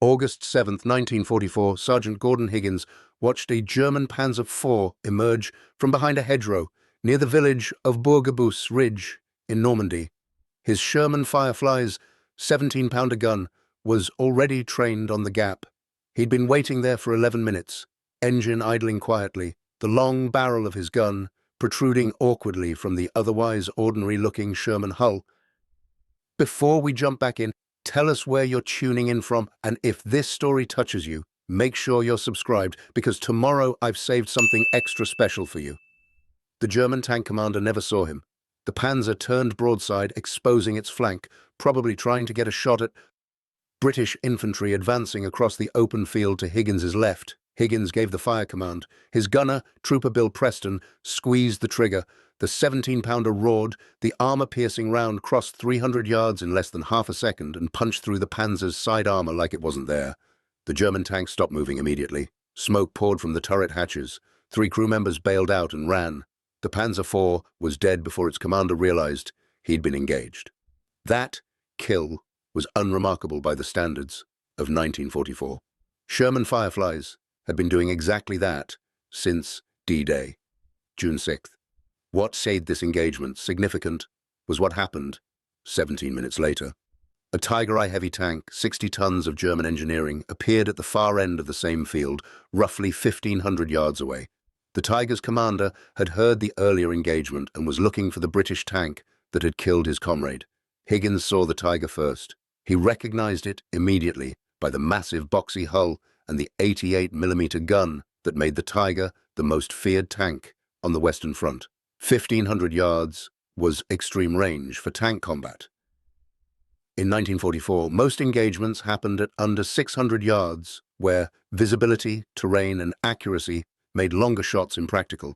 August 7, 1944, Sergeant Gordon Higgins watched a German Panzer IV emerge from behind a hedgerow near the village of Bourguebus Ridge in Normandy. His Sherman Firefly's 17-pounder gun was already trained on the gap. He'd been waiting there for 11 minutes, engine idling quietly, the long barrel of his gun protruding awkwardly from the otherwise ordinary-looking Sherman hull. Before we jump back in, tell us where you're tuning in from, and if this story touches you, make sure you're subscribed, because tomorrow I've saved something extra special for you. The German tank commander never saw him. The Panzer turned broadside, exposing its flank, probably trying to get a shot at British infantry advancing across the open field to Higgins's left. Higgins gave the fire command. His gunner, Trooper Bill Preston, squeezed the trigger. The 17-pounder roared. The armor-piercing round crossed 300 yards in less than half a second and punched through the Panzer's side armor like it wasn't there. The German tank stopped moving immediately. Smoke poured from the turret hatches. 3 crew members bailed out and ran. The Panzer IV was dead before its commander realized he'd been engaged. That kill was unremarkable by the standards of 1944. Sherman Fireflies had been doing exactly that since D-Day, June 6th. What made this engagement significant was what happened 17 minutes later. A Tiger I heavy tank, 60 tons of German engineering, appeared at the far end of the same field, roughly 1,500 yards away. The Tiger's commander had heard the earlier engagement and was looking for the British tank that had killed his comrade. Higgins saw the Tiger first. He recognized it immediately by the massive boxy hull and the 88mm gun that made the Tiger the most feared tank on the Western Front. 1,500 yards was extreme range for tank combat. In 1944, most engagements happened at under 600 yards, where visibility, terrain, and accuracy made longer shots impractical.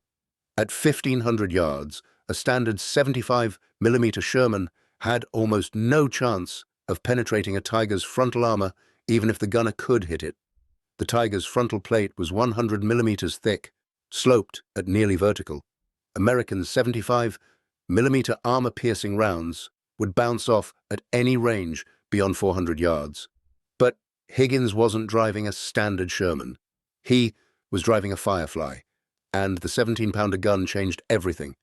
At 1,500 yards, a standard 75mm Sherman had almost no chance of penetrating a Tiger's frontal armor, even if the gunner could hit it. The Tiger's frontal plate was 100mm thick, sloped at nearly vertical. American 75mm armor-piercing rounds would bounce off at any range beyond 400 yards. But Higgins wasn't driving a standard Sherman. He was driving a Firefly, and the 17-pounder gun changed everything.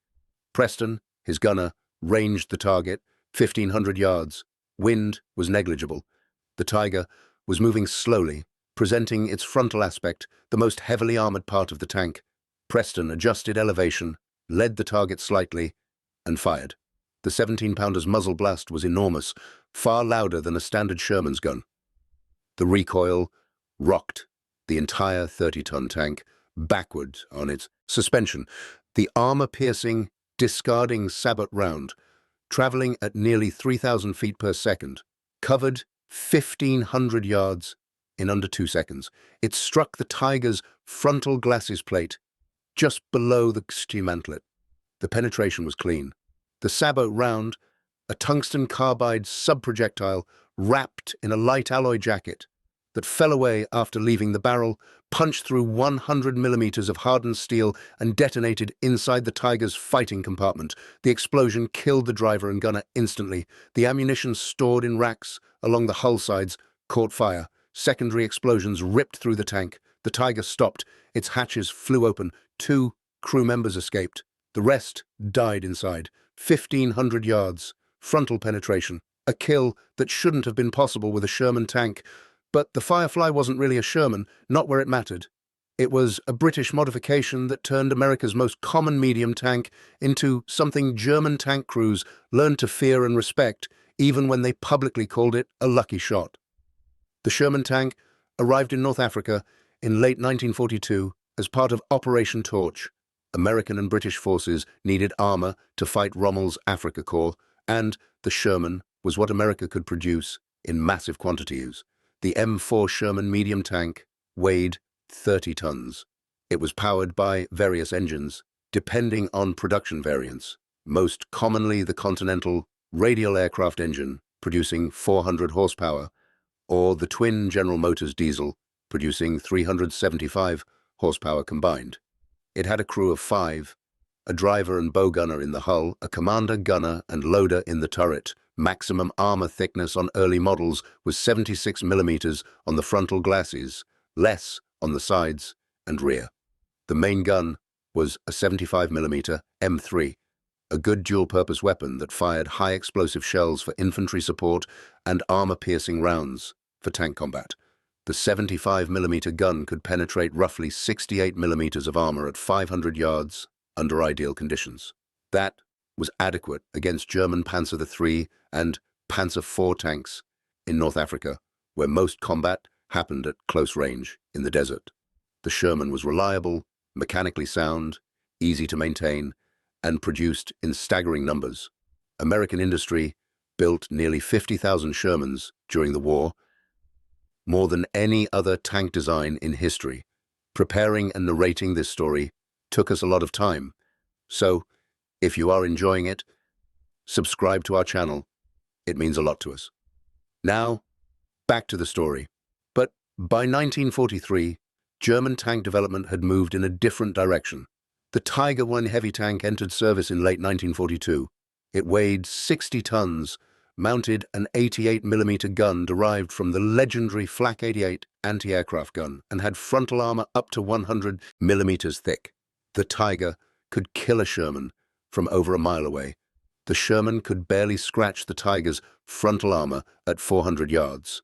Preston, his gunner, ranged the target 1,500 yards. Wind was negligible. The Tiger was moving slowly, presenting its frontal aspect, the most heavily armored part of the tank. Preston adjusted elevation, led the target slightly, and fired. The 17-pounder's muzzle blast was enormous, far louder than a standard Sherman's gun. The recoil rocked the entire 30-ton tank backward on its suspension, the armor-piercing, discarding sabot round, traveling at nearly 3,000 feet per second, covered 1,500 yards in under 2 seconds. It struck the Tiger's frontal glacis plate just below the mantlet. The penetration was clean. The sabot round, a tungsten carbide subprojectile wrapped in a light alloy jacket that fell away after leaving the barrel, punched through 100mm of hardened steel and detonated inside the Tiger's fighting compartment. The explosion killed the driver and gunner instantly. The ammunition stored in racks along the hull sides caught fire. Secondary explosions ripped through the tank. The Tiger stopped. Its hatches flew open. 2 crew members escaped. The rest died inside. 1,500 yards. Frontal penetration. A kill that shouldn't have been possible with a Sherman tank. But the Firefly wasn't really a Sherman, not where it mattered. It was a British modification that turned America's most common medium tank into something German tank crews learned to fear and respect, even when they publicly called it a lucky shot. The Sherman tank arrived in North Africa in late 1942 as part of Operation Torch. American and British forces needed armor to fight Rommel's Africa Corps, and the Sherman was what America could produce in massive quantities. The M4 Sherman medium tank weighed 30 tons. It was powered by various engines, depending on production variants, most commonly the Continental radial aircraft engine, producing 400 horsepower, or the twin General Motors diesel, producing 375 horsepower combined. It had a crew of 5, a driver and bow gunner in the hull, a commander, gunner, and loader in the turret, Maximum armor thickness on early models was 76 millimeters on the frontal glacis, less on the sides and rear. The main gun was a 75mm M3, a good dual-purpose weapon that fired high-explosive shells for infantry support and armor-piercing rounds for tank combat. The 75mm gun could penetrate roughly 68 millimeters of armor at 500 yards under ideal conditions. That was adequate against German Panzer III and Panzer IV tanks in North Africa, where most combat happened at close range in the desert. The Sherman was reliable, mechanically sound, easy to maintain, and produced in staggering numbers. American industry built nearly 50,000 Shermans during the war, more than any other tank design in history. Preparing and narrating this story took us a lot of time. So, if you are enjoying it, subscribe to our channel. It means a lot to us. Now, back to the story. But by 1943, German tank development had moved in a different direction. The Tiger I heavy tank entered service in late 1942. It weighed 60 tons, mounted an 88mm gun derived from the legendary Flak 88 anti-aircraft gun, and had frontal armor up to 100mm thick. The Tiger could kill a Sherman from over a mile away. The Sherman could barely scratch the Tiger's frontal armor at 400 yards.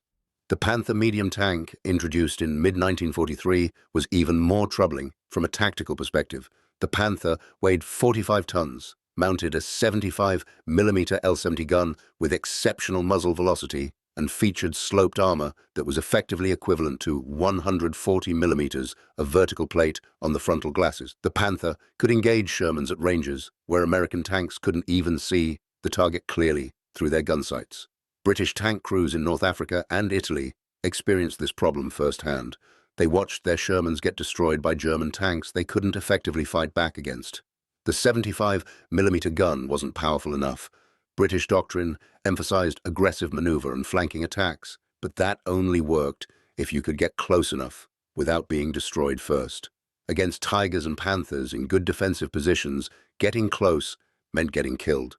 The Panther medium tank, introduced in mid-1943, was even more troubling from a tactical perspective. The Panther weighed 45 tons, mounted a 75mm L-70 gun with exceptional muzzle velocity, and featured sloped armor that was effectively equivalent to 140mm of vertical plate on the frontal glacis. The Panther could engage Shermans at ranges where American tanks couldn't even see the target clearly through their gun sights. British tank crews in North Africa and Italy experienced this problem firsthand. They watched their Shermans get destroyed by German tanks they couldn't effectively fight back against. The 75mm gun wasn't powerful enough. British doctrine emphasized aggressive maneuver and flanking attacks, but that only worked if you could get close enough without being destroyed first. Against Tigers and Panthers in good defensive positions, getting close meant getting killed.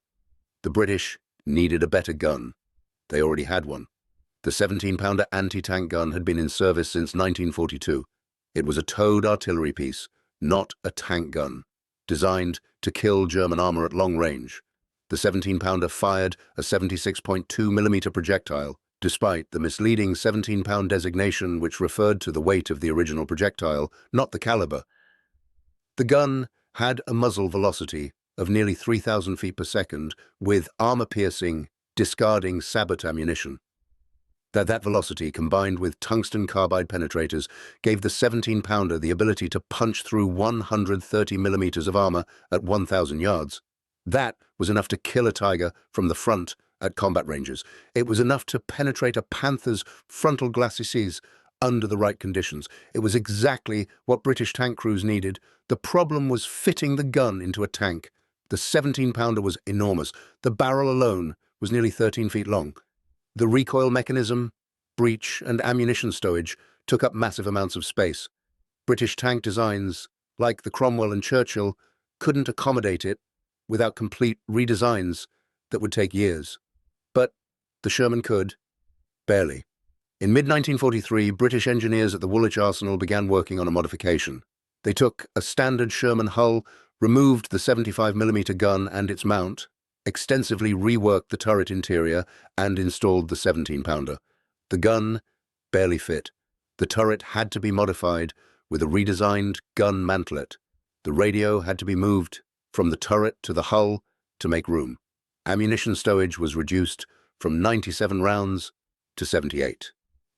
The British needed a better gun. They already had one. The 17-pounder anti-tank gun had been in service since 1942. It was a towed artillery piece, not a tank gun, designed to kill German armor at long range. The 17-pounder fired a 76.2mm projectile, despite the misleading 17-pound designation which referred to the weight of the original projectile, not the caliber. The gun had a muzzle velocity of nearly 3,000 feet per second, with armor-piercing, discarding sabot ammunition. That velocity, combined with tungsten carbide penetrators, gave the 17-pounder the ability to punch through 130mm of armor at 1,000 yards. That was enough to kill a Tiger from the front at combat ranges. It was enough to penetrate a Panther's frontal glacis under the right conditions. It was exactly what British tank crews needed. The problem was fitting the gun into a tank. The 17-pounder was enormous. The barrel alone was nearly 13 feet long. The recoil mechanism, breech, and ammunition stowage took up massive amounts of space. British tank designs, like the Cromwell and Churchill, couldn't accommodate it without complete redesigns that would take years. But the Sherman could, barely. In mid-1943, British engineers at the Woolwich Arsenal began working on a modification. They took a standard Sherman hull, removed the 75mm gun and its mount, extensively reworked the turret interior, and installed the 17-pounder. The gun barely fit. The turret had to be modified with a redesigned gun mantlet. The radio had to be moved from the turret to the hull to make room. Ammunition stowage was reduced from 97 rounds to 78.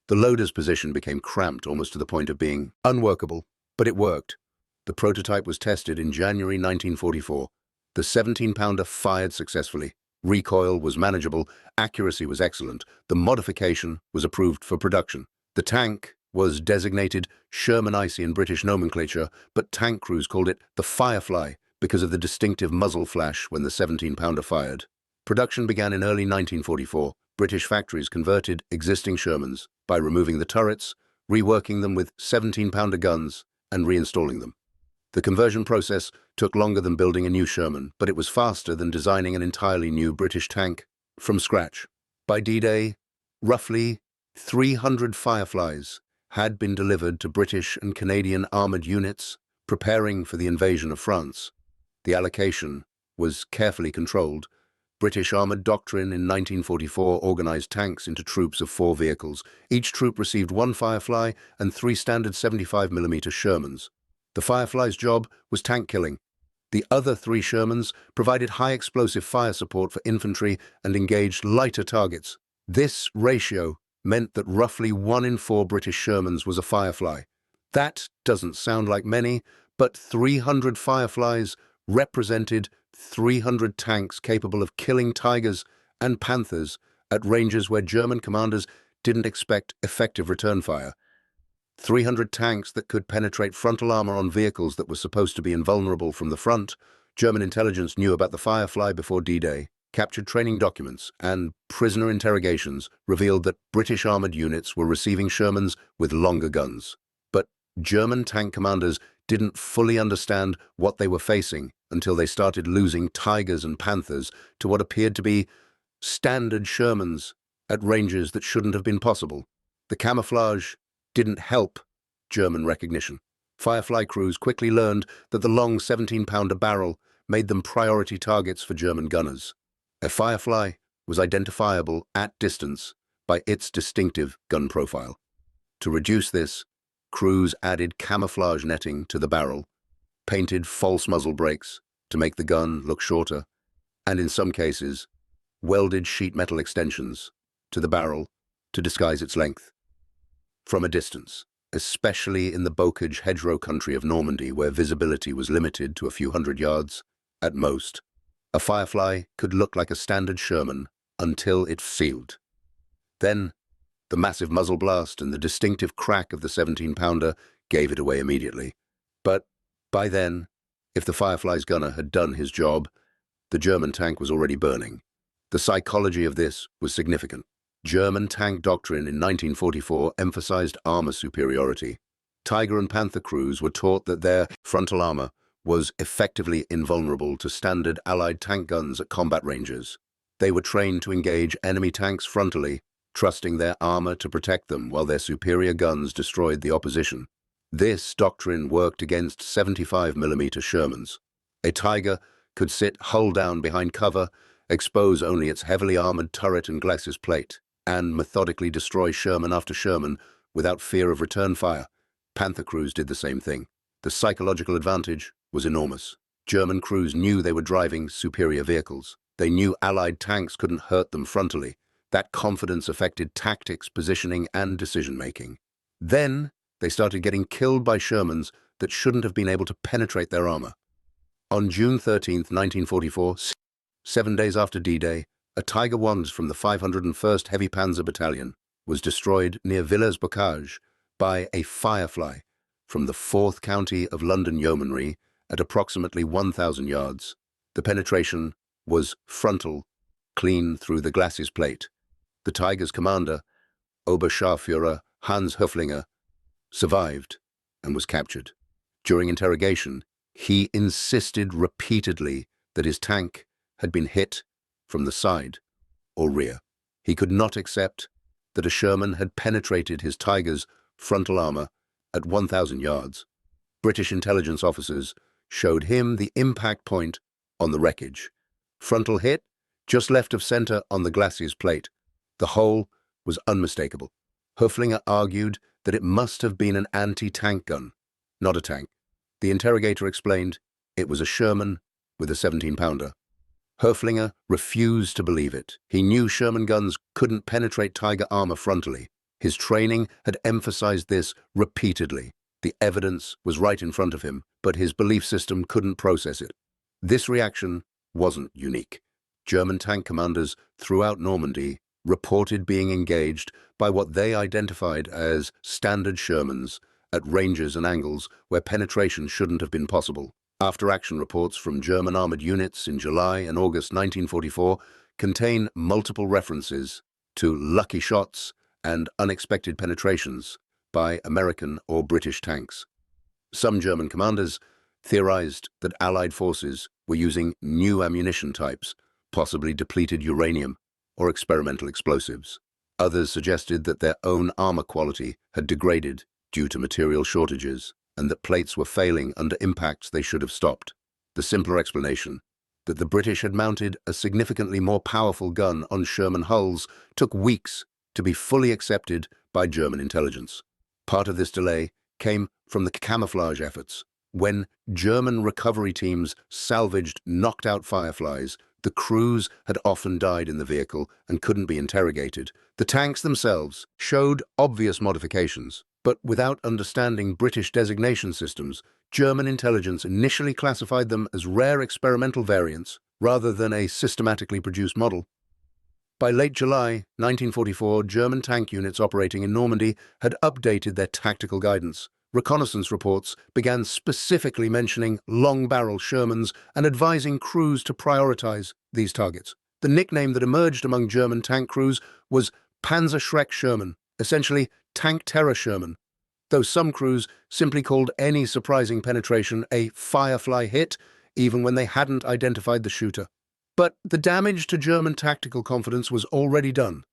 The loader's position became cramped almost to the point of being unworkable, but it worked. The prototype was tested in January 1944. The 17-pounder fired successfully. Recoil was manageable, accuracy was excellent. The modification was approved for production. The tank was designated Sherman Icy in British nomenclature, but tank crews called it the Firefly because of the distinctive muzzle flash when the 17-pounder fired. Production began in early 1944. British factories converted existing Shermans by removing the turrets, reworking them with 17-pounder guns, and reinstalling them. The conversion process took longer than building a new Sherman, but it was faster than designing an entirely new British tank from scratch. By D-Day, roughly 300 Fireflies had been delivered to British and Canadian armoured units preparing for the invasion of France. The allocation was carefully controlled. British armoured doctrine in 1944 organised tanks into troops of 4 vehicles. Each troop received 1 Firefly and 3 standard 75mm Shermans. The Firefly's job was tank killing. The other 3 Shermans provided high explosive fire support for infantry and engaged lighter targets. This ratio meant that roughly 1 in 4 British Shermans was a Firefly. That doesn't sound like many, but 300 Fireflies represented 300 tanks capable of killing Tigers and Panthers at ranges where German commanders didn't expect effective return fire. 300 tanks that could penetrate frontal armor on vehicles that were supposed to be invulnerable from the front. German intelligence knew about the Firefly before D-Day. Captured training documents and prisoner interrogations revealed that British armored units were receiving Shermans with longer guns. But German tank commanders didn't fully understand what they were facing until they started losing Tigers and Panthers to what appeared to be standard Shermans at ranges that shouldn't have been possible. The camouflage didn't help German recognition. Firefly crews quickly learned that the long 17-pounder barrel made them priority targets for German gunners. A Firefly was identifiable at distance by its distinctive gun profile. To reduce this, crews added camouflage netting to the barrel, painted false muzzle brakes to make the gun look shorter, and in some cases, welded sheet metal extensions to the barrel to disguise its length. From a distance, especially in the bocage hedgerow country of Normandy, where visibility was limited to a few hundred yards at most, a Firefly could look like a standard Sherman until it fired. Then, the massive muzzle blast and the distinctive crack of the 17-pounder gave it away immediately. But by then, if the Firefly's gunner had done his job, the German tank was already burning. The psychology of this was significant. German tank doctrine in 1944 emphasized armor superiority. Tiger and Panther crews were taught that their frontal armor was effectively invulnerable to standard Allied tank guns at combat ranges. They were trained to engage enemy tanks frontally, trusting their armor to protect them while their superior guns destroyed the opposition. This doctrine worked against 75mm Shermans. A Tiger could sit hull down behind cover, expose only its heavily armored turret and glacis plate, and methodically destroy Sherman after Sherman without fear of return fire. Panther crews did the same thing. The psychological advantage was enormous. German crews knew they were driving superior vehicles. They knew Allied tanks couldn't hurt them frontally. That confidence affected tactics, positioning, and decision-making. Then, they started getting killed by Shermans that shouldn't have been able to penetrate their armor. On June 13, 1944, 7 days after D-Day, a Tiger I from the 501st Heavy Panzer Battalion was destroyed near Villers-Bocage by a Firefly from the 4th County of London Yeomanry at approximately 1,000 yards. The penetration was frontal, clean through the glacis plate. The Tiger's commander, Oberscharführer Hans Höflinger, survived and was captured. During interrogation, he insisted repeatedly that his tank had been hit from the side or rear. He could not accept that a Sherman had penetrated his Tiger's frontal armor at 1,000 yards. British intelligence officers showed him the impact point on the wreckage. Frontal hit just left of center on the glacis plate. The hole was unmistakable. Höflinger argued that it must have been an anti-tank gun, not a tank. The interrogator explained it was a Sherman with a 17-pounder. Höflinger refused to believe it. He knew Sherman guns couldn't penetrate Tiger armor frontally. His training had emphasized this repeatedly. The evidence was right in front of him, but his belief system couldn't process it. This reaction wasn't unique. German tank commanders throughout Normandy reported being engaged by what they identified as standard Shermans at ranges and angles where penetration shouldn't have been possible. After-action reports from German armored units in July and August 1944 contain multiple references to lucky shots and unexpected penetrations by American or British tanks. Some German commanders theorized that Allied forces were using new ammunition types, possibly depleted uranium, or experimental explosives. Others suggested that their own armor quality had degraded due to material shortages and that plates were failing under impacts they should have stopped. The simpler explanation, that the British had mounted a significantly more powerful gun on Sherman hulls, took weeks to be fully accepted by German intelligence. Part of this delay came from the camouflage efforts. When German recovery teams salvaged knocked-out Fireflies, the crews had often died in the vehicle and couldn't be interrogated. The tanks themselves showed obvious modifications, but without understanding British designation systems, German intelligence initially classified them as rare experimental variants rather than a systematically produced model. By late July 1944, German tank units operating in Normandy had updated their tactical guidance. Reconnaissance reports began specifically mentioning long-barrel Shermans and advising crews to prioritize these targets. The nickname that emerged among German tank crews was Panzerschreck Sherman, essentially Tank Terror Sherman, though some crews simply called any surprising penetration a Firefly hit, even when they hadn't identified the shooter. But the damage to German tactical confidence was already done.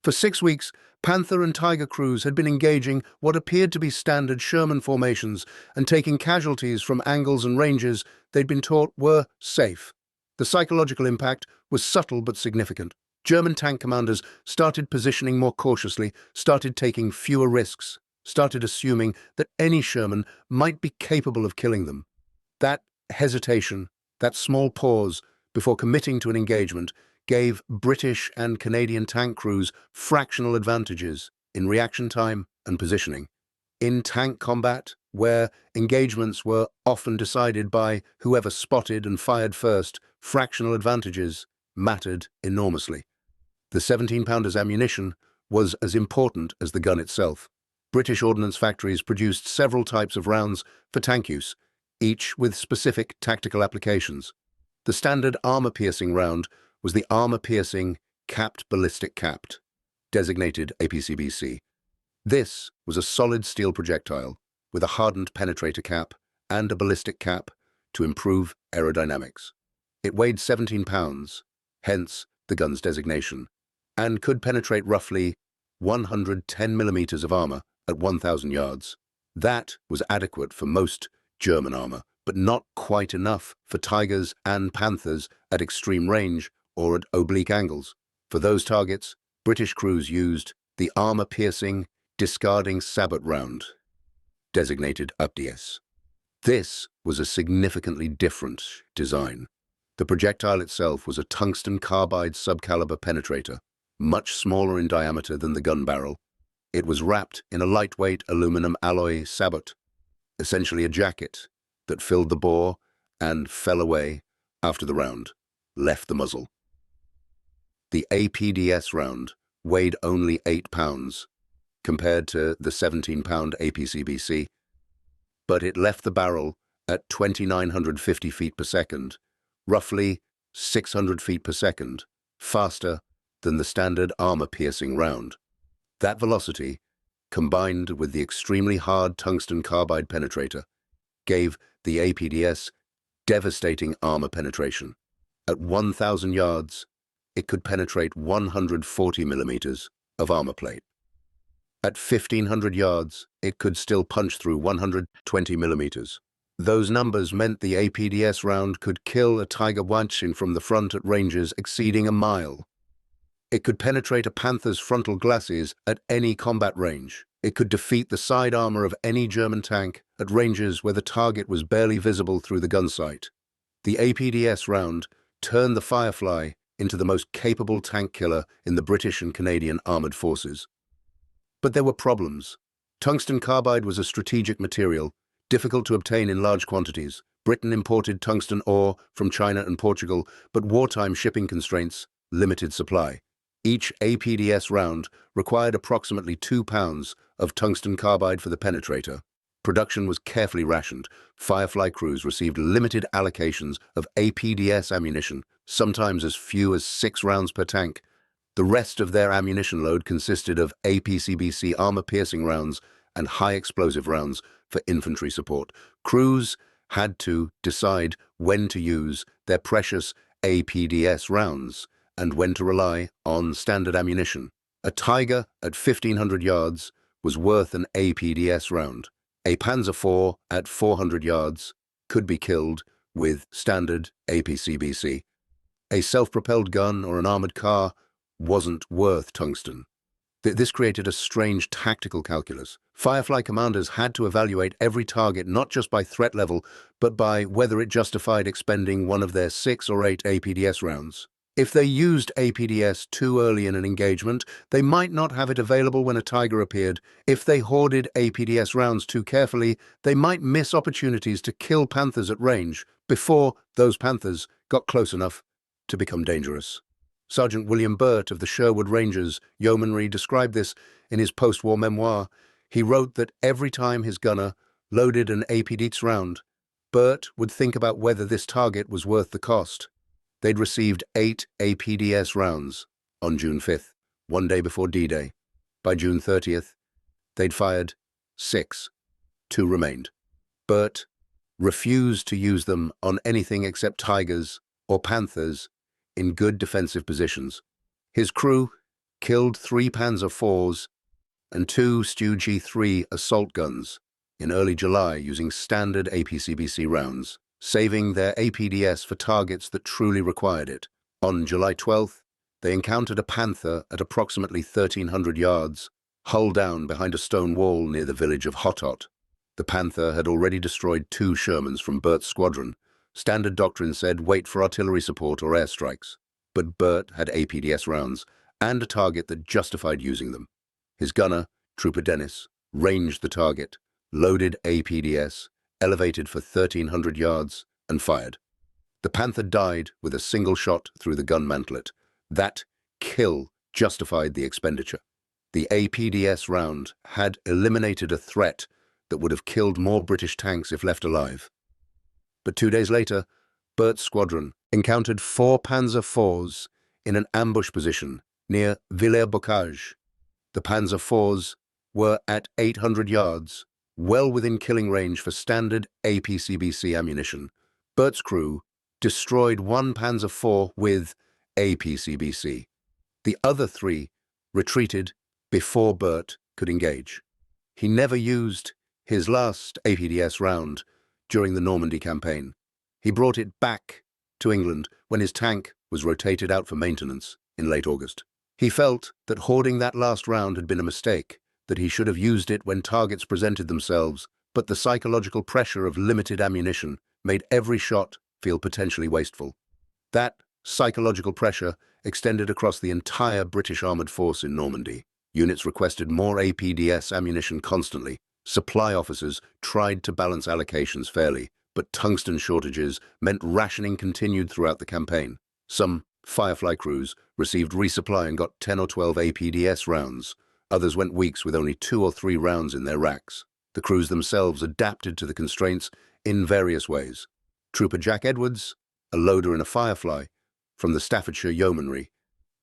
For 6 weeks, Panther and Tiger crews had been engaging what appeared to be standard Sherman formations and taking casualties from angles and ranges they'd been taught were safe. The psychological impact was subtle but significant. German tank commanders started positioning more cautiously, started taking fewer risks, started assuming that any Sherman might be capable of killing them. That hesitation, that small pause before committing to an engagement, gave British and Canadian tank crews fractional advantages in reaction time and positioning. In tank combat, where engagements were often decided by whoever spotted and fired first, fractional advantages mattered enormously. The 17-pounder's ammunition was as important as the gun itself. British ordnance factories produced several types of rounds for tank use, each with specific tactical applications. The standard armor-piercing round was the armor-piercing capped ballistic capped, designated APCBC. This was a solid steel projectile with a hardened penetrator cap and a ballistic cap to improve aerodynamics. It weighed 17 pounds, hence the gun's designation, and could penetrate roughly 110 millimeters of armor at 1,000 yards. That was adequate for most German armor, but not quite enough for Tigers and Panthers at extreme range or at oblique angles. For those targets, British crews used the armor-piercing, discarding sabot round, designated APDS. This was a significantly different design. The projectile itself was a tungsten carbide subcaliber penetrator, much smaller in diameter than the gun barrel. It was wrapped in a lightweight aluminum alloy sabot, essentially a jacket that filled the bore and fell away after the round left the muzzle. The APDS round weighed only 8 pounds, compared to the 17-pound APCBC, but it left the barrel at 2,950 feet per second, roughly 600 feet per second, faster than the standard armor-piercing round. That velocity, combined with the extremely hard tungsten carbide penetrator, gave the APDS devastating armor penetration. At 1,000 yards, it could penetrate 140 millimeters of armor plate. At 1,500 yards, it could still punch through 120 millimeters. Those numbers meant the APDS round could kill a Tiger Wanshin from the front at ranges exceeding a mile. It could penetrate a Panther's frontal glacis at any combat range. It could defeat the side armor of any German tank at ranges where the target was barely visible through the gun sight. The APDS round turned the Firefly into the most capable tank killer in the British and Canadian armored forces. But there were problems. Tungsten carbide was a strategic material, difficult to obtain in large quantities. Britain imported tungsten ore from China and Portugal, but wartime shipping constraints limited supply. Each APDS round required approximately 2 pounds of tungsten carbide for the penetrator. Production was carefully rationed. Firefly crews received limited allocations of APDS ammunition, sometimes as few as 6 rounds per tank. The rest of their ammunition load consisted of APCBC armor-piercing rounds and high-explosive rounds for infantry support. Crews had to decide when to use their precious APDS rounds and when to rely on standard ammunition. A Tiger at 1,500 yards was worth an APDS round. A Panzer IV at 400 yards could be killed with standard APCBC. A self-propelled gun or an armored car wasn't worth tungsten. This created a strange tactical calculus. Firefly commanders had to evaluate every target not just by threat level, but by whether it justified expending one of their 6 or 8 APDS rounds. If they used APDS too early in an engagement, they might not have it available when a Tiger appeared. If they hoarded APDS rounds too carefully, they might miss opportunities to kill Panthers at range before those Panthers got close enough to become dangerous. Sergeant William Burt of the Sherwood Rangers Yeomanry described this in his post-war memoir. He wrote that every time his gunner loaded an APDS round, Burt would think about whether this target was worth the cost. They'd received 8 APDS rounds on June 5th, one day before D-Day. By June 30th, they'd fired 6. 2 remained. Burt refused to use them on anything except Tigers or Panthers in good defensive positions. His crew killed 3 Panzer IVs and 2 Stu G3 assault guns in early July using standard APCBC rounds, saving their APDS for targets that truly required it. On July 12th, they encountered a Panther at approximately 1,300 yards, hull down behind a stone wall near the village of Hotot. The Panther had already destroyed 2 Shermans from Burt's squadron. Standard doctrine said wait for artillery support or airstrikes, but Burt had APDS rounds and a target that justified using them. His gunner, Trooper Dennis, ranged the target, loaded APDS, elevated for 1,300 yards, and fired. The Panther died with a single shot through the gun mantlet. That kill justified the expenditure. The APDS round had eliminated a threat that would have killed more British tanks if left alive. But 2 days later, Burt's squadron encountered 4 Panzer IVs in an ambush position near Villers-Bocage. The Panzer IVs were at 800 yards, well within killing range for standard APCBC ammunition. Burt's crew destroyed 1 Panzer IV with APCBC. The other 3 retreated before Burt could engage. He never used his last APDS round during the Normandy campaign. He brought it back to England when his tank was rotated out for maintenance in late August. He felt that hoarding that last round had been a mistake, that he should have used it when targets presented themselves, but the psychological pressure of limited ammunition made every shot feel potentially wasteful. That psychological pressure extended across the entire British armoured force in Normandy. Units requested more APDS ammunition constantly. Supply officers tried to balance allocations fairly, but tungsten shortages meant rationing continued throughout the campaign. Some Firefly crews received resupply and got 10 or 12 APDS rounds. Others went weeks with only 2 or 3 rounds in their racks. The crews themselves adapted to the constraints in various ways. Trooper Jack Edwards, a loader in a Firefly from the Staffordshire Yeomanry,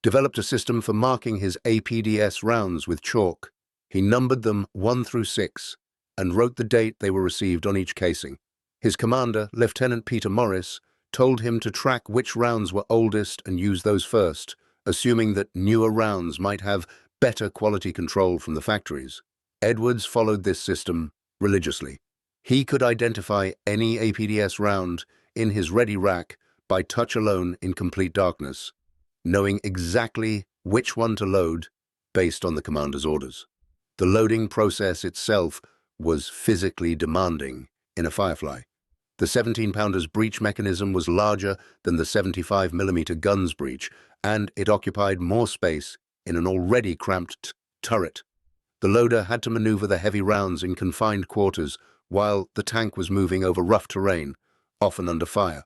developed a system for marking his APDS rounds with chalk. He numbered them 1 through 6 and wrote the date they were received on each casing. His commander, Lieutenant Peter Morris, told him to track which rounds were oldest and use those first, assuming that newer rounds might have better quality control from the factories. Edwards followed this system religiously. He could identify any APDS round in his ready rack by touch alone in complete darkness, knowing exactly which one to load based on the commander's orders. The loading process itself was physically demanding in a Firefly. The 17-pounder's breech mechanism was larger than the 75mm gun's breech, and it occupied more space in an already cramped turret. The loader had to maneuver the heavy rounds in confined quarters while the tank was moving over rough terrain, often under fire.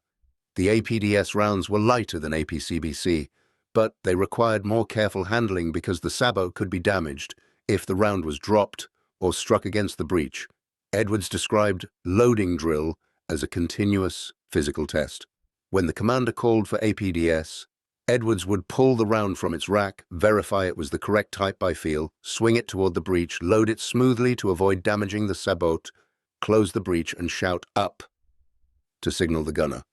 The APDS rounds were lighter than APCBC, but they required more careful handling because the sabot could be damaged if the round was dropped or struck against the breech. Edwards described loading drill as a continuous physical test. When the commander called for APDS, Edwards would pull the round from its rack, verify it was the correct type by feel, swing it toward the breech, load it smoothly to avoid damaging the sabot, close the breech and shout "up" to signal the gunner.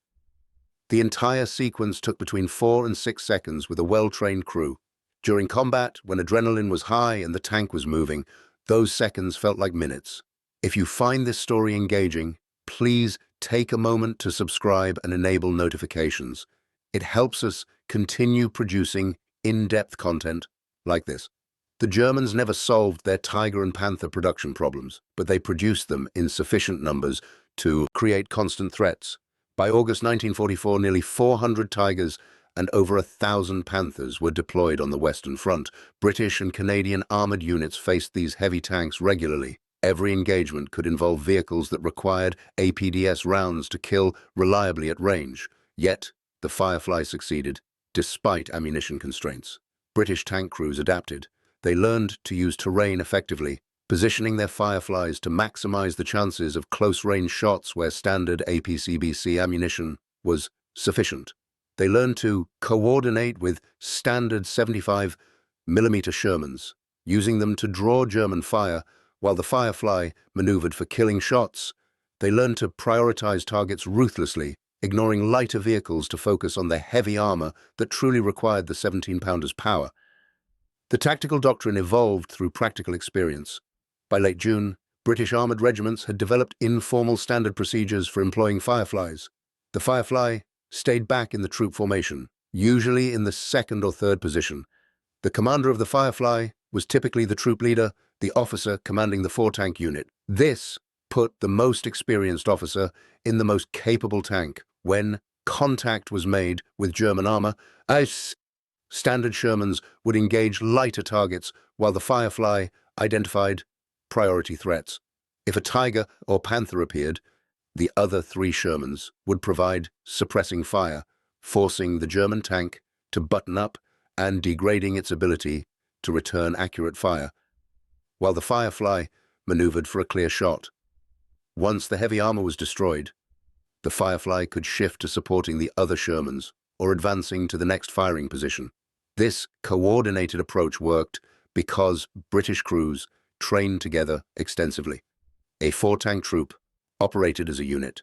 The entire sequence took between 4 and 6 seconds with a well-trained crew. During combat, when adrenaline was high and the tank was moving, those seconds felt like minutes. If you find this story engaging, please take a moment to subscribe and enable notifications. It helps us continue producing in-depth content like this. The Germans never solved their Tiger and Panther production problems, but they produced them in sufficient numbers to create constant threats. By August 1944, nearly 400 Tigers and over 1,000 Panthers were deployed on the Western Front. British and Canadian armoured units faced these heavy tanks regularly. Every engagement could involve vehicles that required APDS rounds to kill reliably at range. Yet, the Firefly succeeded, despite ammunition constraints. British tank crews adapted. They learned to use terrain effectively, positioning their Fireflies to maximize the chances of close-range shots where standard APCBC ammunition was sufficient. They learned to coordinate with standard 75mm Shermans, using them to draw German fire while the Firefly maneuvered for killing shots. They learned to prioritize targets ruthlessly, ignoring lighter vehicles to focus on the heavy armor that truly required the 17-pounder's power. The tactical doctrine evolved through practical experience. By late June, British armoured regiments had developed informal standard procedures for employing Fireflies. The Firefly stayed back in the troop formation, usually in the second or third position. The commander of the Firefly was typically the troop leader, the officer commanding the 4-tank unit. This put the most experienced officer in the most capable tank. When contact was made with German armour, standard Shermans would engage lighter targets while the Firefly identified priority threats. If a Tiger or Panther appeared, the other 3 Shermans would provide suppressing fire, forcing the German tank to button up and degrading its ability to return accurate fire, while the Firefly maneuvered for a clear shot. Once the heavy armor was destroyed, the Firefly could shift to supporting the other Shermans or advancing to the next firing position. This coordinated approach worked because British crews trained together extensively. A 4-tank troop operated as a unit.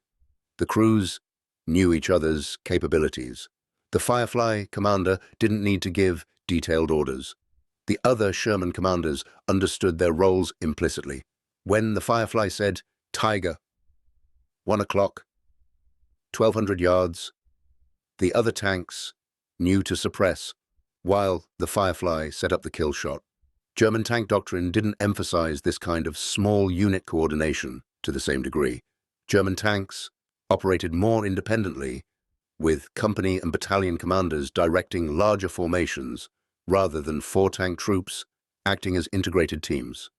The crews knew each other's capabilities. The Firefly commander didn't need to give detailed orders. The other Sherman commanders understood their roles implicitly. When the Firefly said, "Tiger, 1 o'clock, 1,200 yards," the other tanks knew to suppress, while the Firefly set up the kill shot. German tank doctrine didn't emphasize this kind of small unit coordination to the same degree. German tanks operated more independently, with company and battalion commanders directing larger formations rather than 4-tank troops acting as integrated teams.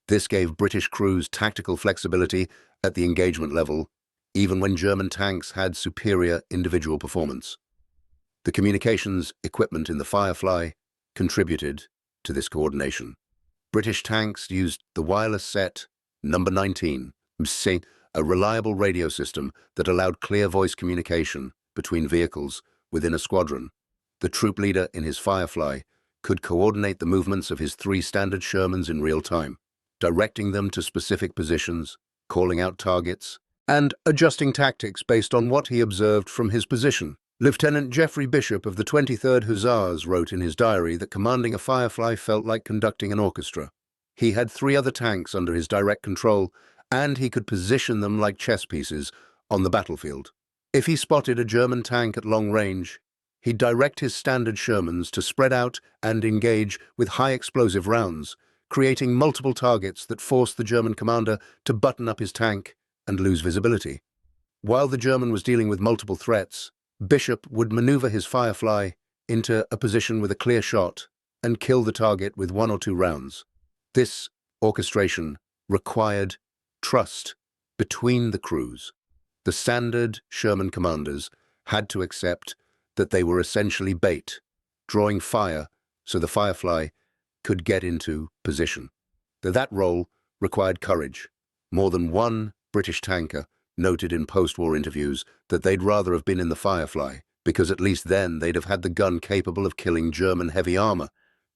This gave British crews tactical flexibility at the engagement level, even when German tanks had superior individual performance. The communications equipment in the Firefly contributed to this coordination. British tanks used the wireless set number 19, a reliable radio system that allowed clear voice communication between vehicles within a squadron. The troop leader in his Firefly could coordinate the movements of his 3 standard Shermans in real time, directing them to specific positions, calling out targets, and adjusting tactics based on what he observed from his position. Lieutenant Geoffrey Bishop of the 23rd Hussars wrote in his diary that commanding a Firefly felt like conducting an orchestra. He had 3 other tanks under his direct control, and he could position them like chess pieces on the battlefield. If he spotted a German tank at long range, he'd direct his standard Shermans to spread out and engage with high explosive rounds, creating multiple targets that forced the German commander to button up his tank and lose visibility. While the German was dealing with multiple threats, Bishop would maneuver his Firefly into a position with a clear shot and kill the target with 1 or 2 rounds. This orchestration required trust between the crews. The standard Sherman commanders had to accept that they were essentially bait, drawing fire so the Firefly could get into position. That role required courage. More than one British tanker noted in post-war interviews that they'd rather have been in the Firefly, because at least then they'd have had the gun capable of killing German heavy armor.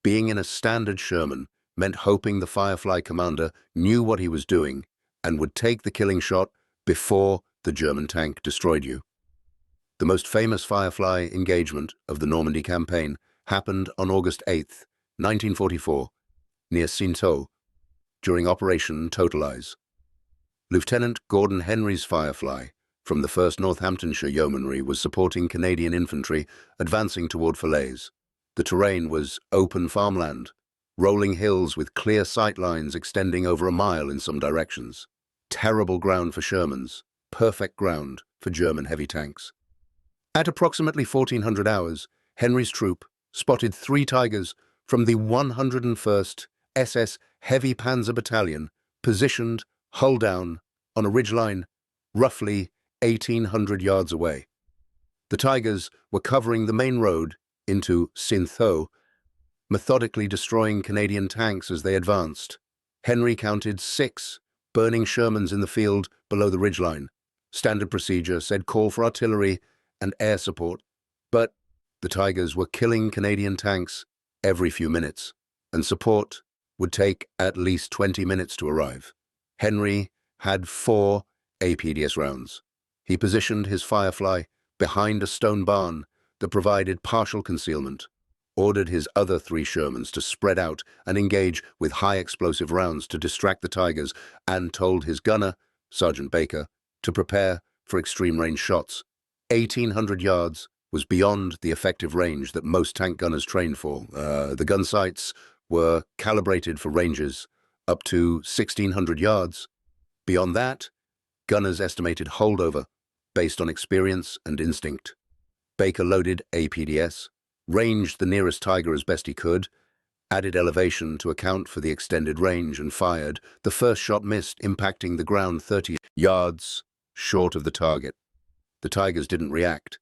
Being in a standard Sherman meant hoping the Firefly commander knew what he was doing and would take the killing shot before the German tank destroyed you. The most famous Firefly engagement of the Normandy campaign happened on August 8, 1944, near Sintol, during Operation Totalize. Lieutenant Gordon Henry's Firefly from the 1st Northamptonshire Yeomanry was supporting Canadian infantry advancing toward Falaise. The terrain was open farmland, rolling hills with clear sight lines extending over a mile in some directions. Terrible ground for Shermans, perfect ground for German heavy tanks. At approximately 1400 hours, Henry's troop spotted 3 Tigers from the 101st SS Heavy Panzer Battalion, positioned hull down on a ridgeline roughly 1,800 yards away. The Tigers were covering the main road into Sintol, methodically destroying Canadian tanks as they advanced. Henry counted 6 burning Shermans in the field below the ridgeline. Standard procedure said call for artillery and air support, but the Tigers were killing Canadian tanks every few minutes, and support would take at least 20 minutes to arrive. Henry had 4 APDS rounds. He positioned his Firefly behind a stone barn that provided partial concealment, ordered his other 3 Shermans to spread out and engage with high explosive rounds to distract the Tigers, and told his gunner, Sergeant Baker, to prepare for extreme range shots. 1,800 yards was beyond the effective range that most tank gunners trained for. The gun sights were calibrated for ranges up to 1,600 yards. Beyond that, gunners estimated holdover based on experience and instinct. Baker loaded APDS, ranged the nearest Tiger as best he could, added elevation to account for the extended range, and fired. The first shot missed, impacting the ground 30 yards short of the target. The Tigers didn't react.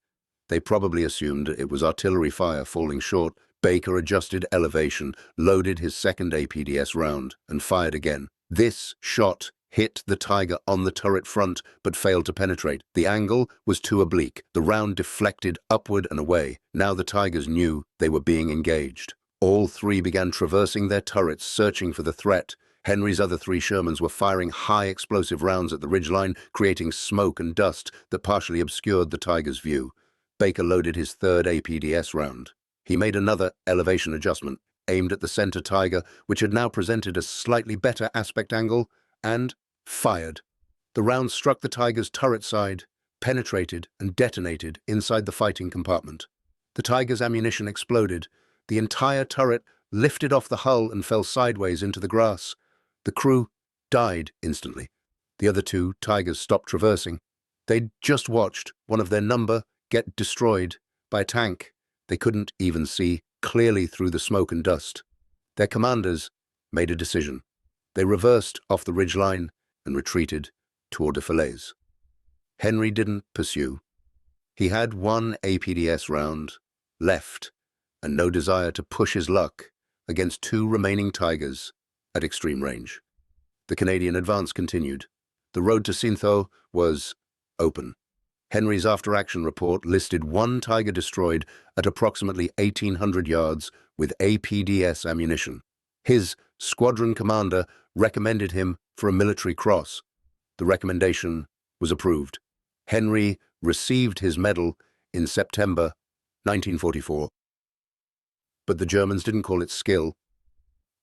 They probably assumed it was artillery fire falling short. Baker adjusted elevation, loaded his second APDS round, and fired again. This shot hit the Tiger on the turret front, but failed to penetrate. The angle was too oblique. The round deflected upward and away. Now the Tigers knew they were being engaged. All 3 began traversing their turrets, searching for the threat. Henry's other 3 Shermans were firing high explosive rounds at the ridgeline, creating smoke and dust that partially obscured the Tigers' view. Baker loaded his 3rd APDS round. He made another elevation adjustment, aimed at the center Tiger, which had now presented a slightly better aspect angle, and fired. The round struck the Tiger's turret side, penetrated and detonated inside the fighting compartment. The Tiger's ammunition exploded. The entire turret lifted off the hull and fell sideways into the grass. The crew died instantly. The other 2 Tigers stopped traversing. They'd just watched one of their number get destroyed by a tank. They couldn't even see clearly through the smoke and dust. Their commanders made a decision. They reversed off the ridgeline and retreated toward the Falaise. Henry didn't pursue. He had 1 APDS round left and no desire to push his luck against 2 remaining Tigers at extreme range. The Canadian advance continued. The road to Sintol was open. Henry's after-action report listed 1 Tiger destroyed at approximately 1,800 yards with APDS ammunition. His squadron commander recommended him for a military cross. The recommendation was approved. Henry received his medal in September 1944. But the Germans didn't call it skill.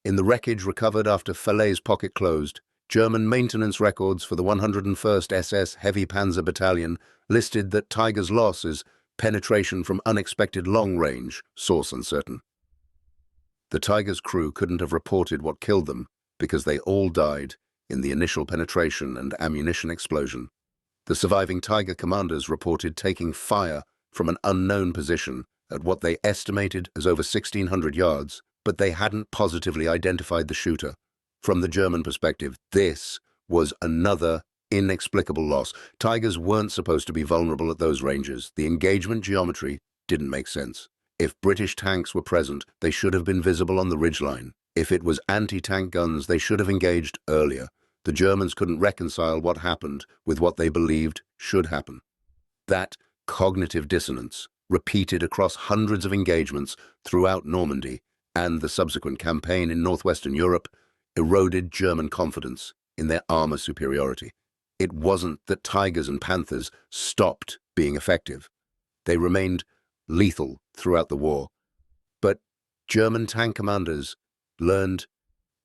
In the wreckage recovered after Falaise pocket closed, German maintenance records for the 101st SS Heavy Panzer Battalion listed that Tiger's loss is penetration from unexpected long range, source uncertain. The Tiger's crew couldn't have reported what killed them because they all died in the initial penetration and ammunition explosion. The surviving Tiger commanders reported taking fire from an unknown position at what they estimated as over 1,600 yards, but they hadn't positively identified the shooter. From the German perspective, this was another inexplicable loss. Tigers weren't supposed to be vulnerable at those ranges. The engagement geometry didn't make sense. If British tanks were present, they should have been visible on the ridgeline. If it was anti-tank guns, they should have engaged earlier. The Germans couldn't reconcile what happened with what they believed should happen. That cognitive dissonance, repeated across hundreds of engagements throughout Normandy and the subsequent campaign in northwestern Europe, eroded German confidence in their armor superiority. It wasn't that Tigers and Panthers stopped being effective. They remained lethal throughout the war. But German tank commanders learned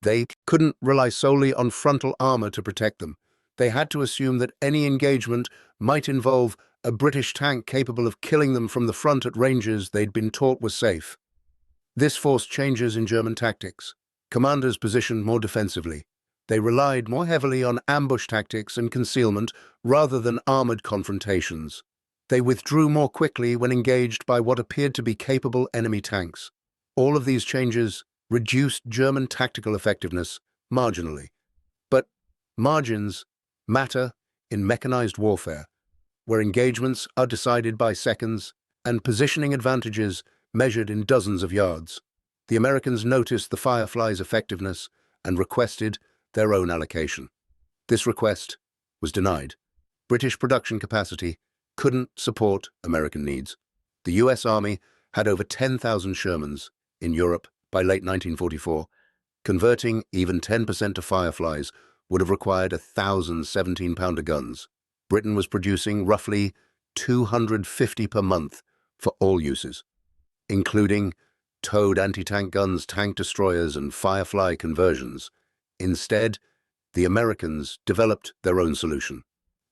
they couldn't rely solely on frontal armor to protect them. They had to assume that any engagement might involve a British tank capable of killing them from the front at ranges they'd been taught were safe. This forced changes in German tactics. Commanders positioned more defensively. They relied more heavily on ambush tactics and concealment rather than armored confrontations. They withdrew more quickly when engaged by what appeared to be capable enemy tanks. All of these changes reduced German tactical effectiveness marginally. But margins matter in mechanized warfare, where engagements are decided by seconds and positioning advantages measured in dozens of yards. The Americans noticed the Firefly's effectiveness and requested their own allocation. This request was denied. British production capacity couldn't support American needs. The US Army had over 10,000 Shermans in Europe by late 1944. Converting even 10% to Fireflies would have required 1,000 17-pounder guns. Britain was producing roughly 250 per month for all uses, including towed anti-tank guns, tank destroyers, and Firefly conversions. Instead, the Americans developed their own solution.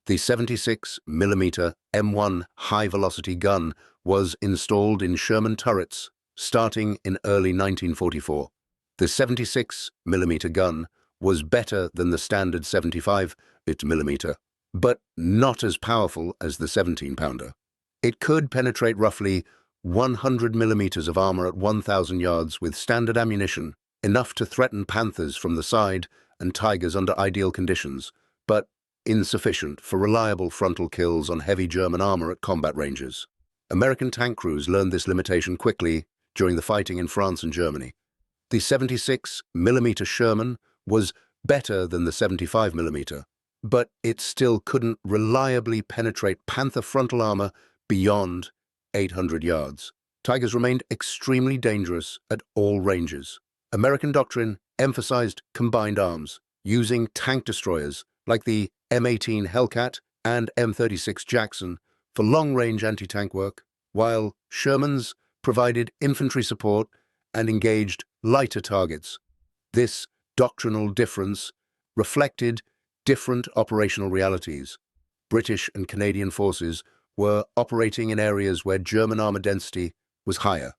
The 76mm M1 high-velocity gun was installed in Sherman turrets starting in early 1944. The 76mm gun was better than the standard 75mm, but not as powerful as the 17-pounder. It could penetrate roughly 100 millimeters of armor at 1,000 yards with standard ammunition, enough to threaten Panthers from the side and Tigers under ideal conditions, but insufficient for reliable frontal kills on heavy German armor at combat ranges. American tank crews learned this limitation quickly during the fighting in France and Germany. The 76mm Sherman was better than the 75mm, but it still couldn't reliably penetrate Panther frontal armor beyond 800 yards. Tigers remained extremely dangerous at all ranges. American doctrine emphasized combined arms, using tank destroyers like the M18 Hellcat and M36 Jackson for long-range anti-tank work, while Shermans provided infantry support and engaged lighter targets. This doctrinal difference reflected different operational realities. British and Canadian forces were operating in areas where German armor density was higher.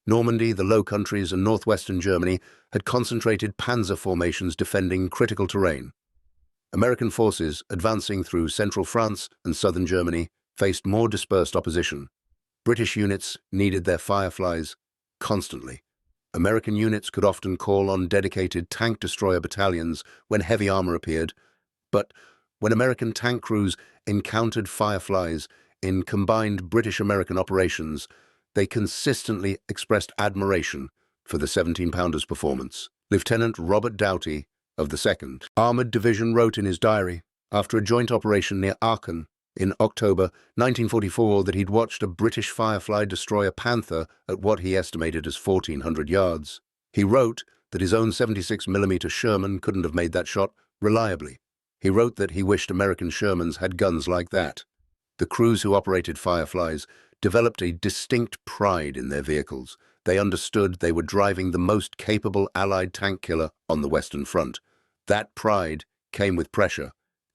Normandy, the Low Countries, and northwestern Germany had concentrated panzer formations defending critical terrain. American forces advancing through central France and southern Germany faced more dispersed opposition. British units needed their Fireflies constantly. American units could often call on dedicated tank destroyer battalions when heavy armor appeared, but when American tank crews encountered Fireflies in combined British-American operations, they consistently expressed admiration for the 17-pounder's performance. Lieutenant Robert Doughty of the 2nd Armored Division wrote in his diary, after a joint operation near Aachen in October 1944, that he'd watched a British Firefly destroy a Panther at what he estimated as 1,400 yards. He wrote that his own 76mm Sherman couldn't have made that shot reliably. He wrote that he wished American Shermans had guns like that. The crews who operated Fireflies developed a distinct pride in their vehicles. They understood they were driving the most capable Allied tank killer on the Western Front. That pride came with pressure.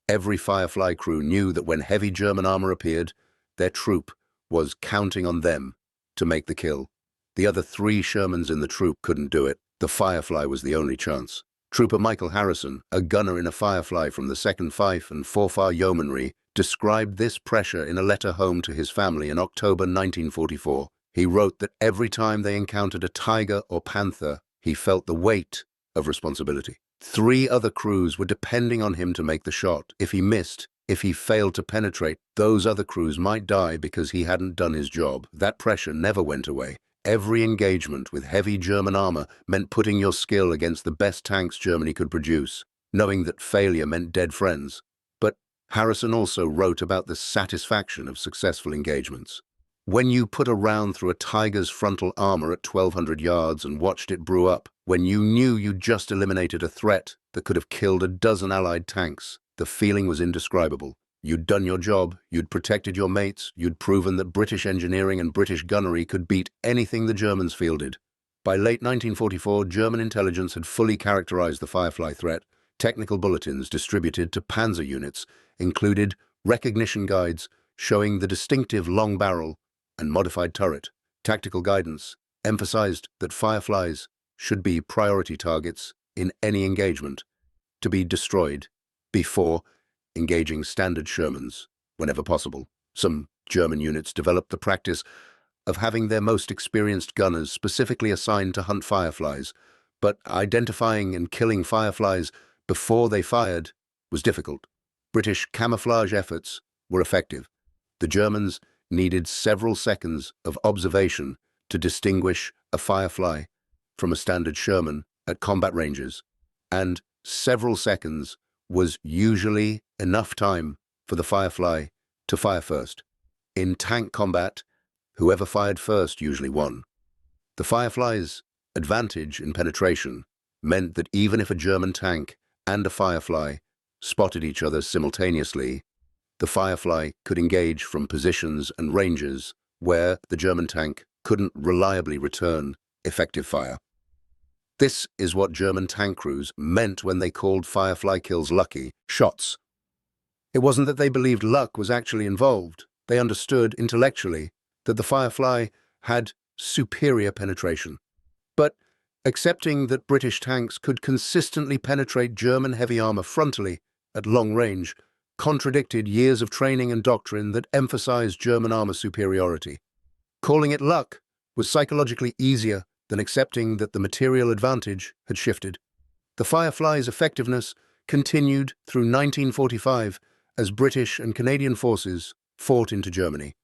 Every Firefly crew knew that when heavy German armor appeared, their troop was counting on them to make the kill. The other 3 Shermans in the troop couldn't do it. The Firefly was the only chance. Trooper Michael Harrison, a gunner in a Firefly from the 2nd Fife and Forfar Yeomanry, described this pressure in a letter home to his family in October 1944. He wrote that every time they encountered a Tiger or Panther, he felt the weight of responsibility. 3 other crews were depending on him to make the shot. If he missed, if he failed to penetrate, those other crews might die because he hadn't done his job. That pressure never went away. Every engagement with heavy German armor meant putting your skill against the best tanks Germany could produce, knowing that failure meant dead friends. But Harrison also wrote about the satisfaction of successful engagements. When you put a round through a Tiger's frontal armor at 1,200 yards and watched it brew up, when you knew you'd just eliminated a threat that could have killed a dozen Allied tanks, the feeling was indescribable. You'd done your job, you'd protected your mates, you'd proven that British engineering and British gunnery could beat anything the Germans fielded. By late 1944, German intelligence had fully characterized the Firefly threat. Technical bulletins distributed to panzer units included recognition guides showing the distinctive long barrel and modified turret. Tactical guidance emphasized that Fireflies should be priority targets in any engagement, to be destroyed before engaging standard Shermans whenever possible. Some German units developed the practice of having their most experienced gunners specifically assigned to hunt Fireflies, but identifying and killing Fireflies before they fired was difficult. British camouflage efforts were effective. The Germans needed several seconds of observation to distinguish a Firefly from a standard Sherman at combat ranges, and several seconds was usually enough time for the Firefly to fire first. In tank combat, whoever fired first usually won. The Firefly's advantage in penetration meant that even if a German tank and a Firefly spotted each other simultaneously, the Firefly could engage from positions and ranges where the German tank couldn't reliably return effective fire. This is what German tank crews meant when they called Firefly kills lucky shots. It wasn't that they believed luck was actually involved. They understood intellectually that the Firefly had superior penetration. But accepting that British tanks could consistently penetrate German heavy armor frontally at long range contradicted years of training and doctrine that emphasized German armor superiority. Calling it luck was psychologically easier than accepting that the material advantage had shifted. The Firefly's effectiveness continued through 1945 as British and Canadian forces fought into Germany.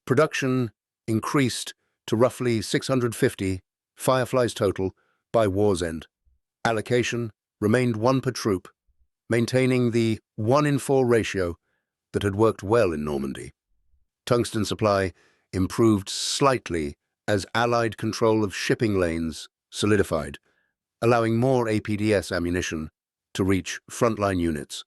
Production increased to roughly 650 Fireflies total by war's end. Allocation remained one per troop, maintaining the 1-in-4 ratio that had worked well in Normandy. Tungsten supply improved slightly as Allied control of shipping lanes solidified, allowing more APDS ammunition to reach frontline units.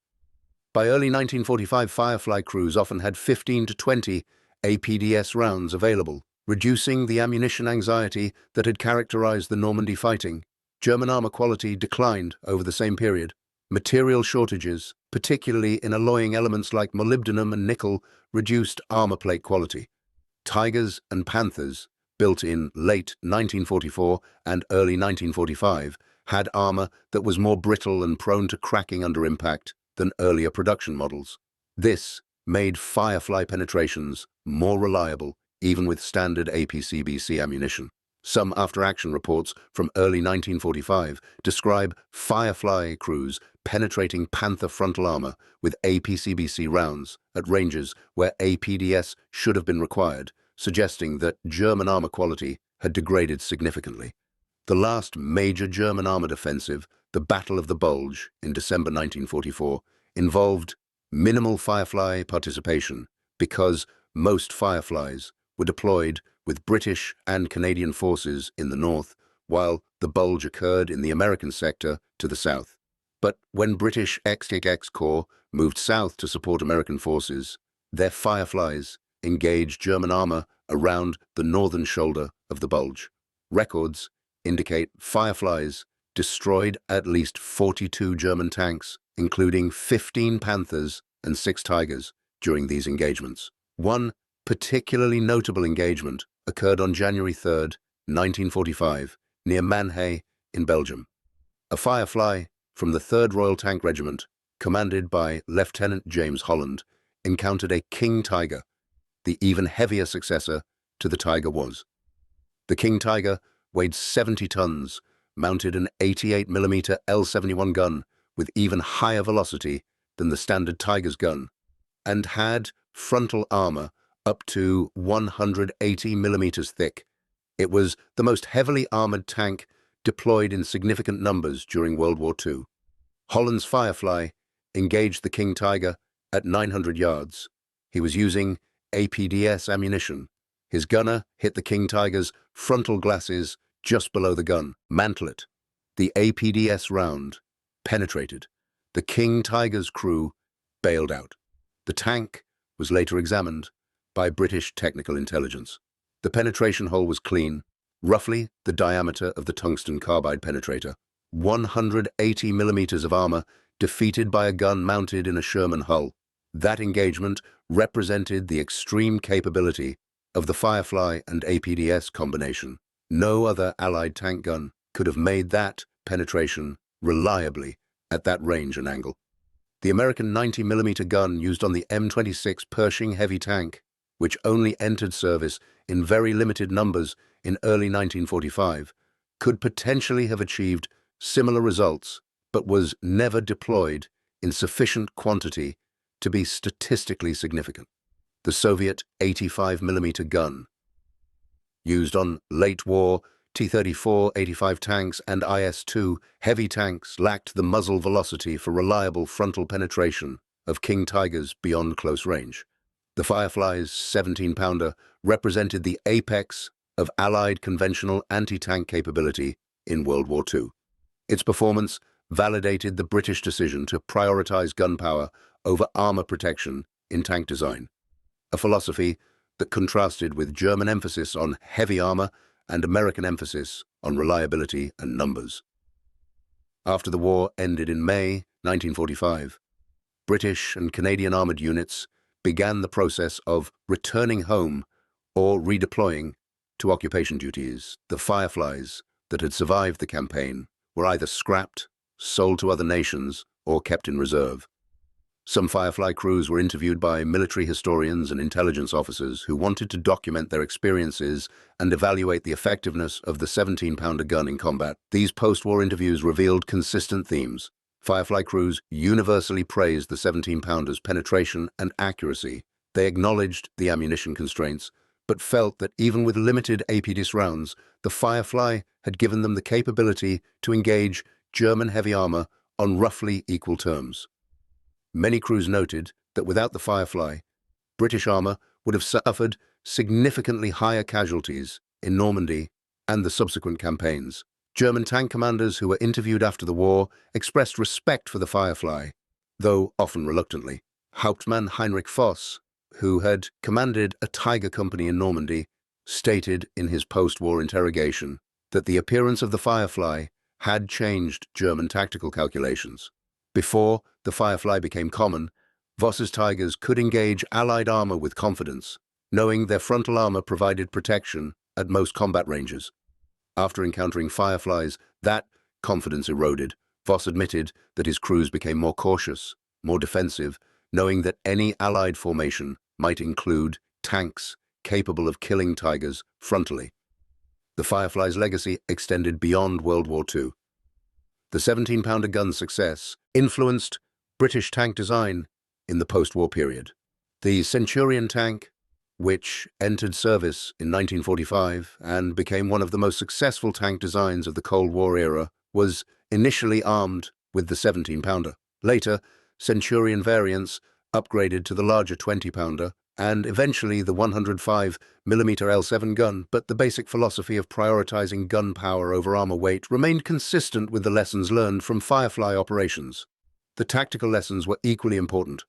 By early 1945, Firefly crews often had 15 to 20 APDS rounds available, reducing the ammunition anxiety that had characterized the Normandy fighting. German armor quality declined over the same period. Material shortages, particularly in alloying elements like molybdenum and nickel, reduced armor plate quality. Tigers and Panthers, built in late 1944 and early 1945, had armor that was more brittle and prone to cracking under impact than earlier production models. This made Firefly penetrations more reliable even with standard APCBC ammunition. Some after-action reports from early 1945 describe Firefly crews penetrating Panther frontal armor with APCBC rounds at ranges where APDS should have been required, suggesting that German armor quality had degraded significantly. The last major German armored offensive, the Battle of the Bulge in December 1944, involved minimal Firefly participation because most Fireflies were deployed with British and Canadian forces in the north, while the Bulge occurred in the American sector to the south. But when British XX Corps moved south to support American forces, their Fireflies engaged German armor around the northern shoulder of the Bulge. Records indicate Fireflies destroyed at least 42 German tanks, including 15 Panthers and 6 Tigers, during these engagements. One particularly notable engagement occurred on January 3, 1945, near Mannheim in Belgium. A Firefly from the 3rd Royal Tank Regiment, commanded by Lieutenant James Holland, encountered a King Tiger, the even heavier successor to the Tiger was. The King Tiger weighed 70 tons, mounted an 88mm L71 gun with even higher velocity than the standard Tiger's gun, and had frontal armor up to 180 millimeters thick. It was the most heavily armored tank deployed in significant numbers during World War II. Holland's Firefly engaged the King Tiger at 900 yards. He was using APDS ammunition. His gunner hit the King Tiger's frontal glasses just below the gun, mantlet. The APDS round penetrated. The King Tiger's crew bailed out. The tank was later examined by British technical intelligence. The penetration hole was clean, roughly the diameter of the tungsten carbide penetrator. 180 millimeters of armor defeated by a gun mounted in a Sherman hull. That engagement represented the extreme capability of the Firefly and APDS combination. No other Allied tank gun could have made that penetration reliably at that range and angle. The American 90mm gun used on the M26 Pershing heavy tank, which only entered service in very limited numbers in early 1945, could potentially have achieved similar results, but was never deployed in sufficient quantity to be statistically significant. The Soviet 85mm gun, used on late-war T-34-85 tanks and IS-2 heavy tanks, lacked the muzzle velocity for reliable frontal penetration of King Tigers beyond close range. The Firefly's 17-pounder represented the apex of Allied conventional anti-tank capability in World War II. Its performance validated the British decision to prioritize gunpowder over armor protection in tank design, a philosophy that contrasted with German emphasis on heavy armor and American emphasis on reliability and numbers. After the war ended in May 1945, British and Canadian armored units began the process of returning home or redeploying to occupation duties. The Fireflies that had survived the campaign were either scrapped, sold to other nations, or kept in reserve. Some Firefly crews were interviewed by military historians and intelligence officers who wanted to document their experiences and evaluate the effectiveness of the 17-pounder gun in combat. These post-war interviews revealed consistent themes. Firefly crews universally praised the 17-pounder's penetration and accuracy. They acknowledged the ammunition constraints, but felt that even with limited APDS rounds, the Firefly had given them the capability to engage German heavy armor on roughly equal terms. Many crews noted that without the Firefly, British armor would have suffered significantly higher casualties in Normandy and the subsequent campaigns. German tank commanders who were interviewed after the war expressed respect for the Firefly, though often reluctantly. Hauptmann Heinrich Voss, who had commanded a Tiger company in Normandy, stated in his post-war interrogation that the appearance of the Firefly had changed German tactical calculations. Before the Firefly became common, Voss's Tigers could engage Allied armor with confidence, knowing their frontal armor provided protection at most combat ranges. After encountering Fireflies, that confidence eroded. Voss admitted that his crews became more cautious, more defensive, knowing that any Allied formation might include tanks capable of killing Tigers frontally. The Firefly's legacy extended beyond World War II. The 17-pounder gun's success influenced British tank design in the post-war period. The Centurion tank, which entered service in 1945 and became one of the most successful tank designs of the Cold War era, was initially armed with the 17-pounder. Later, Centurion variants upgraded to the larger 20-pounder and eventually the 105mm L7 gun, but the basic philosophy of prioritizing gun power over armor weight remained consistent with the lessons learned from Firefly operations. The tactical lessons were equally important.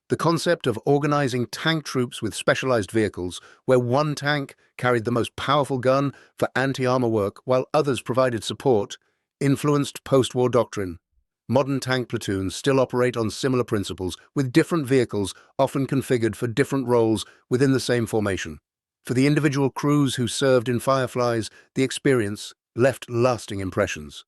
The concept of organizing tank troops with specialized vehicles, where one tank carried the most powerful gun for anti-armor work while others provided support, influenced post-war doctrine. Modern tank platoons still operate on similar principles, with different vehicles often configured for different roles within the same formation. For the individual crews who served in Fireflies, the experience left lasting impressions.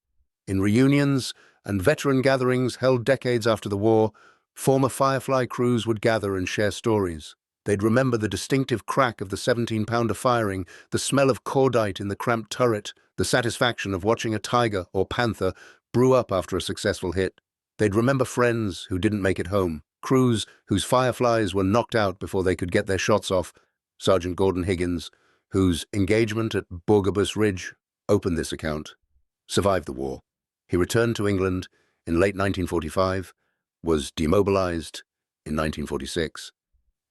In reunions and veteran gatherings held decades after the war, former Firefly crews would gather and share stories. They'd remember the distinctive crack of the 17-pounder firing, the smell of cordite in the cramped turret, the satisfaction of watching a Tiger or Panther brew up after a successful hit. They'd remember friends who didn't make it home, crews whose Fireflies were knocked out before they could get their shots off. Sergeant Gordon Higgins, whose engagement at Bourguebus Ridge opened this account, survived the war. He returned to England in late 1945, was demobilized in 1946,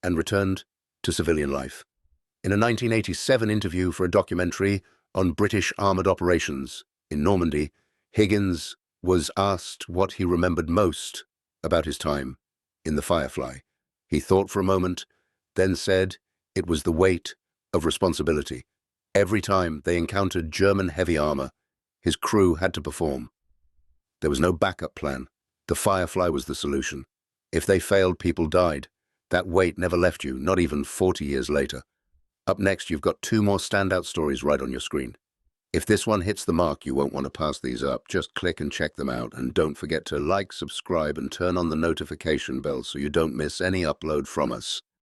and returned to civilian life. In a 1987 interview for a documentary on British armored operations in Normandy, Higgins was asked what he remembered most about his time in the Firefly. He thought for a moment, then said it was the weight of responsibility. Every time they encountered German heavy armor, his crew had to perform. There was no backup plan. The Firefly was the solution. If they failed, people died. That weight never left you, not even 40 years later. Up next, you've got 2 more standout stories right on your screen. If this one hits the mark, you won't want to pass these up. Just click and check them out, and don't forget to like, subscribe, and turn on the notification bell so you don't miss any upload from us.